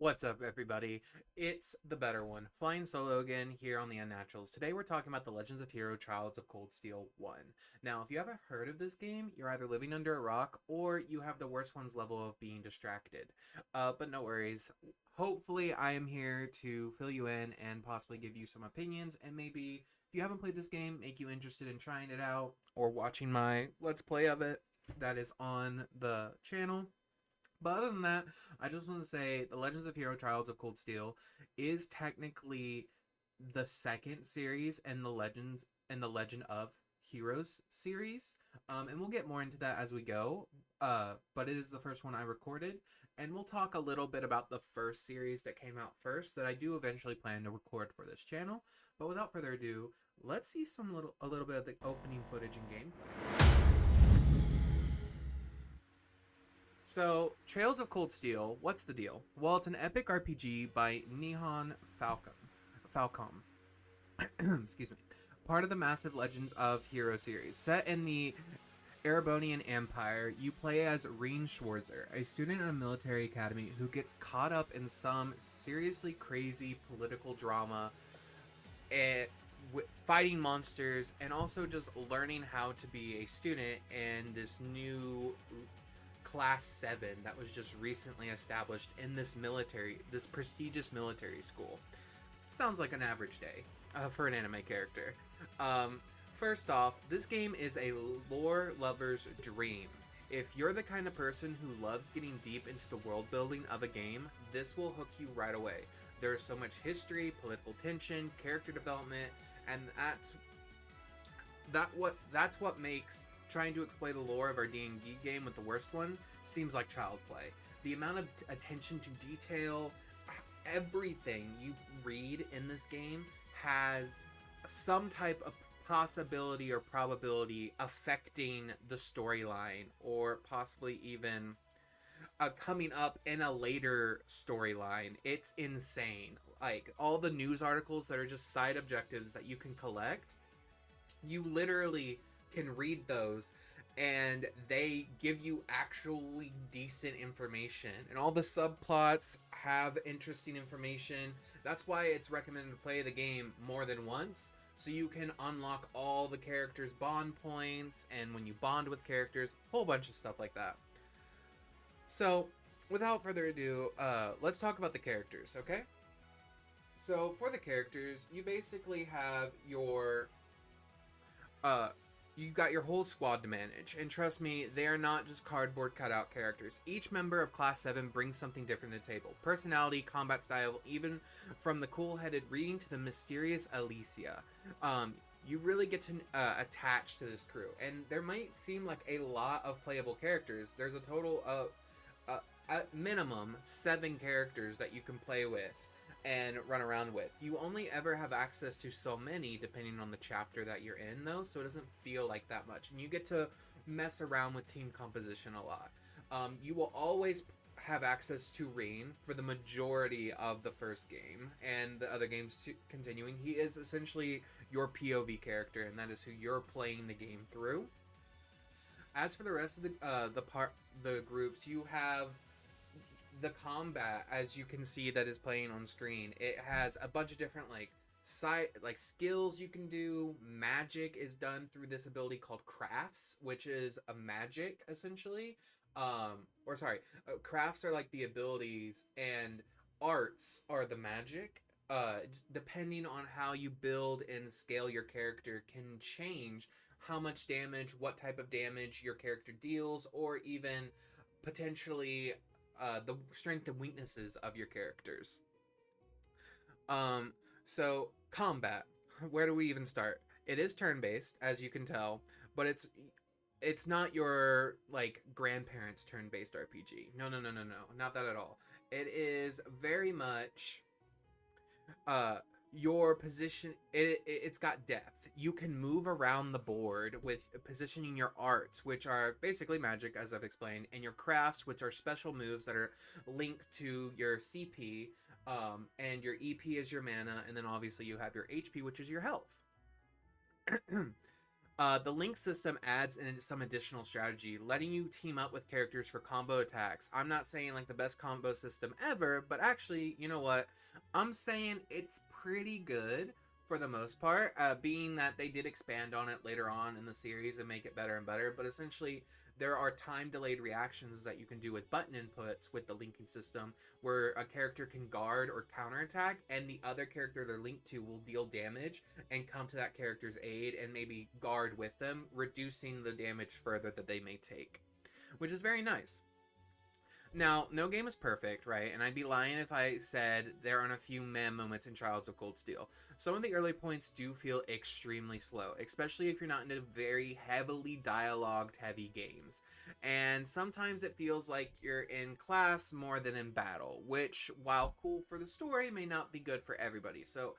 What's up, everybody? It's the better one, flying solo again here on the Unnaturals. Today we're talking about the Legends of Hero Childs of Cold Steel 1. Now, if you haven't heard of this game, you're either living under a rock or you have the worst one's level of being distracted. But no worries. Hopefully, I am here to fill you in and possibly give you some opinions and maybe, if you haven't played this game, make you interested in trying it out or watching my Let's Play of it that is on the channel. But other than that, I just want to say The Legends of Hero Trials of Cold Steel is technically the second series in the Legend of Heroes series. And we'll get more into that as we go. But it is the first one I recorded, and we'll talk a little bit about the first series that came out first that I do eventually plan to record for this channel. But without further ado, let's see a little bit of the opening footage and gameplay. So, Trails of Cold Steel, what's the deal? Well, it's an epic RPG by Nihon Falcom. Excuse me. Part of the massive Legends of Hero series. Set in the Erebonian Empire, you play as Reen Schwarzer, a student in a military academy who gets caught up in some seriously crazy political drama and fighting monsters, and also just learning how to be a student in this new class 7 that was just recently established in this prestigious military school. Sounds like an average day for an anime character. First off, this game is a lore lover's dream. If you're the kind of person who loves getting deep into the world building of a game, this will hook you right away. There's so much history, political tension, character development, and that's what makes trying to explain the lore of our D&D game with the worst one seems like child play. The amount of attention to detail, everything you read in this game has some type of possibility or probability affecting the storyline, or possibly even coming up in a later storyline. It's insane. Like, all the news articles that are just side objectives that you can collect, you literally can read those and they give you actually decent information, and all the subplots have interesting information. That's why it's recommended to play the game more than once, so you can unlock all the characters' bond points, and when you bond with characters, a whole bunch of stuff like that. So without further ado, let's talk about the characters. Okay, so for the characters, you basically have your you got your whole squad to manage, and trust me, they are not just cardboard cutout characters. Each member of Class 7 brings something different to the table. Personality, combat style, even from the cool-headed Reading to the mysterious Alicia. You really get to attach to this crew, and there might seem like a lot of playable characters. There's a total of, at minimum, 7 characters that you can play with and run around with. You only ever have access to so many depending on the chapter that you're in, though, so it doesn't feel like that much, and you get to mess around with team composition a lot. You will always have access to Rain for the majority of the first game and the other games continuing. He is essentially your POV character, and that is who you're playing the game through. As for the rest of the groups, you have the combat, as you can see, that is playing on screen. It has a bunch of different skills you can do. Magic is done through this ability called crafts, which is a magic essentially. Crafts are like the abilities, and arts are the magic. Depending on how you build and scale your character can change how much damage, what type of damage your character deals, or even potentially the strength and weaknesses of your characters. So combat. Where do we even start? It is turn-based, as you can tell, but it's not your like grandparents' turn-based RPG. No, not that at all. It is very much your position. It's got depth. You can move around the board with positioning your arts, which are basically magic, as I've explained, and your crafts, which are special moves that are linked to your CP, and your EP is your mana, and then obviously you have your HP, which is your health. The link system adds in some additional strategy, letting you team up with characters for combo attacks. I'm not saying like the best combo system ever, but actually, you know what? I'm saying it's pretty good for the most part, being that they did expand on it later on in the series and make it better and better. But essentially, there are time delayed reactions that you can do with button inputs with the linking system, where a character can guard or counterattack, and the other character they're linked to will deal damage and come to that character's aid and maybe guard with them, reducing the damage further that they may take, which is very nice. Now, no game is perfect, right? And I'd be lying if I said there aren't a few meh moments in Trials of Cold Steel. Some of the early points do feel extremely slow, especially if you're not into very heavily dialogued heavy games. And sometimes it feels like you're in class more than in battle, which, while cool for the story, may not be good for everybody. So,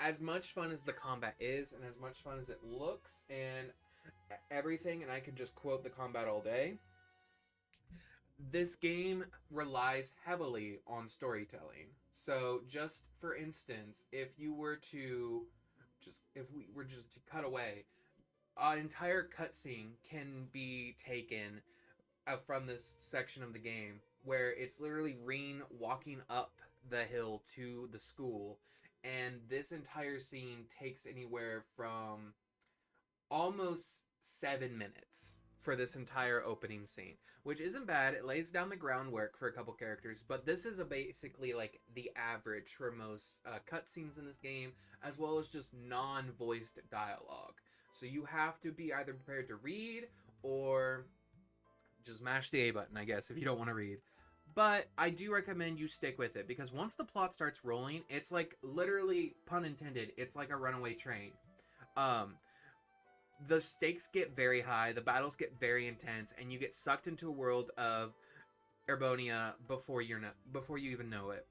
as much fun as the combat is, and as much fun as it looks, and everything, and I could just quote the combat all day, this game relies heavily on storytelling. So, just for instance, if we were just to cut away, an entire cutscene can be taken from this section of the game where it's literally Reen walking up the hill to the school, and this entire scene takes anywhere from almost 7 minutes for this entire opening scene, which isn't bad. It lays down the groundwork for a couple characters, but this is basically like the average for most cutscenes in this game, as well as just non-voiced dialogue. So you have to be either prepared to read or just mash the A button, I guess, if you don't want to read. But I do recommend you stick with it, because once the plot starts rolling, it's like, literally, pun intended, it's like a runaway train. The stakes get very high, the battles get very intense, and you get sucked into a world of Erbonia before you even know it.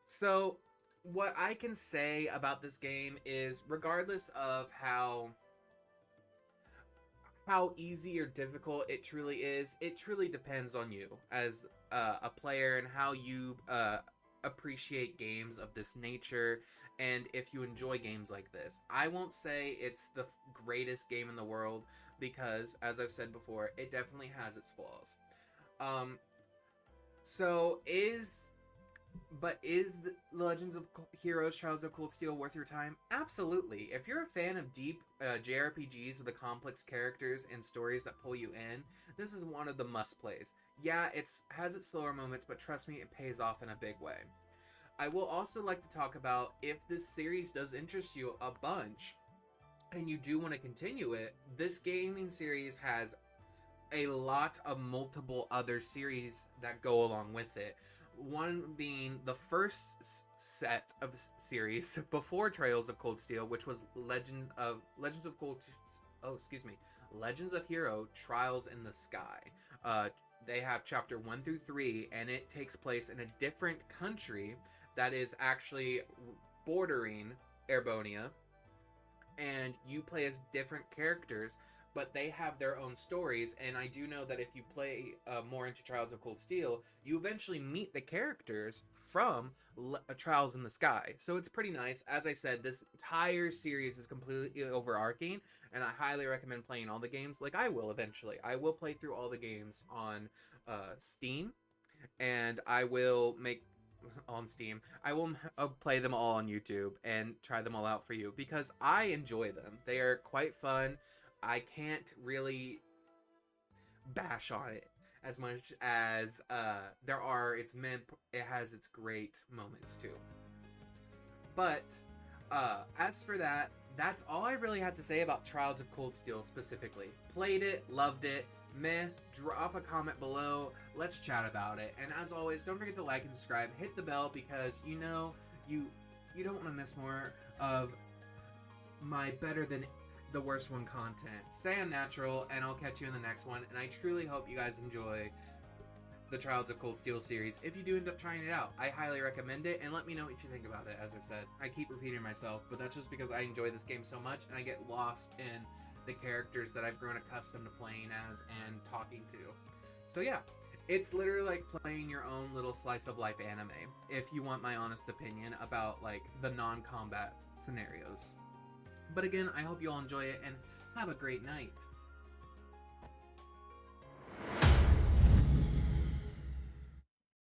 So, what I can say about this game is, regardless of how easy or difficult it truly depends on you as a player, and how you appreciate games of this nature, and if you enjoy games like this. I won't say it's the greatest game in the world, because, as I've said before, it definitely has its flaws. Is the Legends of Heroes Trials of Cold Steel worth your time? Absolutely. If you're a fan of deep JRPGs with the complex characters and stories that pull you in, this is one of the must-plays. Yeah, it has its slower moments, but trust me, it pays off in a big way. I will also like to talk about, if this series does interest you a bunch, and you do want to continue it, this gaming series has a lot of multiple other series that go along with it. One being the first set of series before Trails of Cold Steel, which was Legends of Hero Trials in the Sky. They have chapter 1 through 3, and it takes place in a different country that is actually bordering Erbonia, and you play as different characters, but they have their own stories. And I do know that if you play more into Trials of Cold Steel, you eventually meet the characters from Trials in the Sky. So it's pretty nice. As I said, this entire series is completely overarching, and I highly recommend playing all the games, like I will eventually. I will play through all the games on Steam, and I will play them all on YouTube and try them all out for you, because I enjoy them. They are quite fun. I can't really bash on it as much as it has its great moments too. But as for that, that's all I really had to say about Trials of Cold Steel specifically. Played it, loved it, meh, drop a comment below, let's chat about it. And as always, don't forget to like and subscribe, hit the bell, because you don't want to miss more of my better than the worst one content. Stay unnatural, and I'll catch you in the next one. And I truly hope you guys enjoy the Trials of Cold Steel series. If you do end up trying it out, I highly recommend it, and let me know what you think about it. As I've said, I keep repeating myself, but that's just because I enjoy this game so much, and I get lost in the characters that I've grown accustomed to playing as and talking to. So yeah, it's literally like playing your own little slice of life anime, if you want my honest opinion about like the non-combat scenarios. But again, I hope you all enjoy it, and Have a great night.